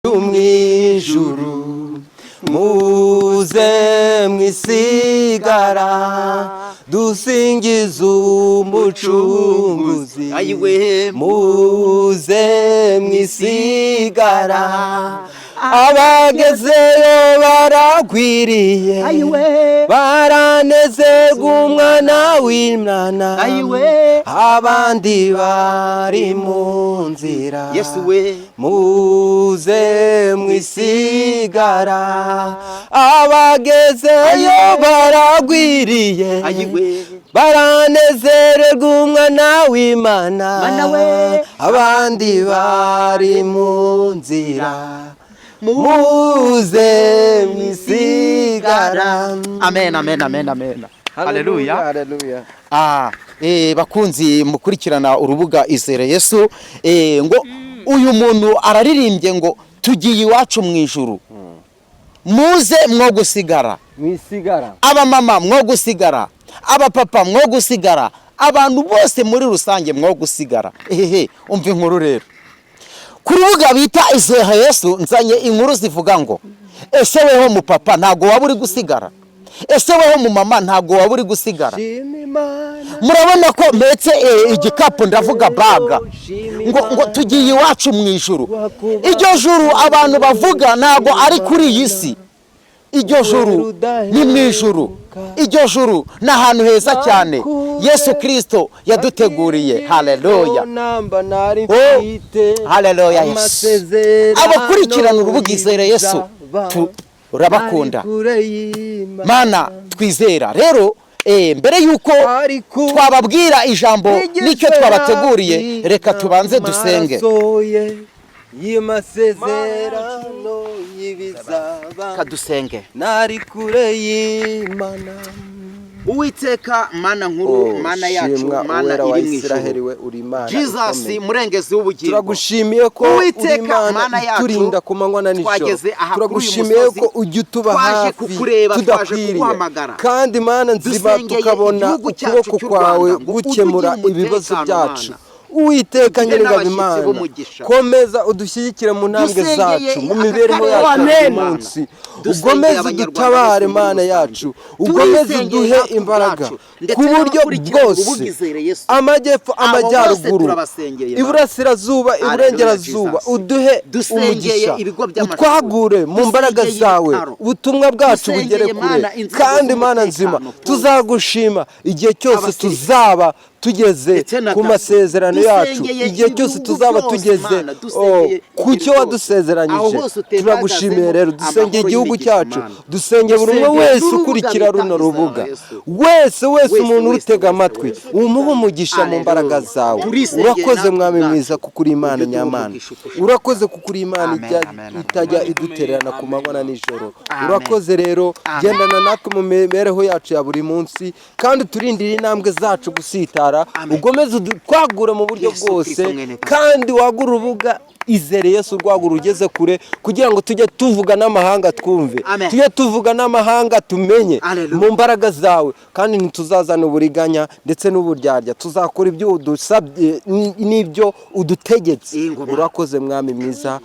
Umwijuru muze mwisigara dusingiza umucunguzi muze mwisigara abagezeyo baragwiriye baranezerwa umwana w'Imana abandi bari mu nzira muze mwisigara abagezeyo baragwiriye baranezererwa umwana w'Imana abandi bari mu nzira muze mwisigara. Amen, amen, amen, amen. Haleluya, haleluya. Bakunzi mukurikirana urubuga Izere Yesu, ngo uyu muntu araririmbye ngo tugiye iwacu mu ijuru, muze mwo gusigara mwisigara, aba mama mwo gusigara, aba papa mwo gusigara, abantu bose muri rusange mwo gusigara. Umva inkuru rero ku rubuga bita Izere Yesu, nzanye inkuru zivuga ngo ese weho mu papa ntago waba uri gusigara, ese weho mu mama ntago waba uri gusigara. Murabona ko mbetse igikapu ndavuga baga ngo tugiye iwacu mu ijuru. Iryo juru abantu bavuga ntago ari kuri iyi si, iryo juru ni mu ijuru. Iryo juru ni ahantu heza cyane Yesu Kristo yaduteguriye. Haleluya, haleluya. Abakurikirana urubuga Izere Yesu urabakunda mana twizera. Rero mbere yuko twababwira ijambo nicyo twabateguriye, reka tubanze dusenge. Kadusenge. Nari kure y'Imana, Uwiteka mana nkuru, mana yacu, mana iri mu ijuru, Jesus murengezi w'ubugingo, turagushimiye ko Uwiteka mana yacu turinda ku manywa na nijoro, turagushimiye ko ujya utuba hafi tudakwiriye, kandi mana nziba tukabona ukuboko kwawe gukemura ibibazo byacu. Uwiteka nyir'ingabo Imana, komeza udushyigikire mu ntambwe zacu, mu mibereho yacu buri munsi. Ugomeze udutabare Mana yacu, ugomeze uduhe imbaraga ku buryo bwose, amajyepfo, amajyaruguru, iburasirazuba, iburengerazuba. Uduhe umugisha, utwagure mu mbaraga zawe, ubutumwa bwacu bugere kure. Kandi Mana nzima, tuzagushima igihe cyose tuzaba tugeze ku masezerano yacu, igihe cyose tuzaba tugeze ku cyo wadusezeranyije. Turagushimiye rero, dusengeye igihugu cyacu, dusengeye buri umwe wese ukurikira runo rubuga, wese umuntu urutega amatwi, umuhe umugisha mu mbaraga zawe. Urakoze Mwami mwiza kuko uri Imana nyamana, urakoze kuko uri Imana itajya idutererana ku manywa na nijoro. Urakoze rero, gendana natwe mu mibereho yacu ya buri munsi, kandi turindire intambwe zacu gusitara. Ugomeze twagura mu buryo bwose, kandi wagura urubuga Izere Yesu rwagura ugeze kure, kugira ngo tujye tuvuga n'amahanga twumve, tujye tuvuga n'amahanga tumenye mu mbaraga zawe. Kandi ntituzazana uburiganya ndetse n'uburyarya, tuzakora ibyo udusabye n'ibyo udutegetse. Urakoze Mwami mwiza.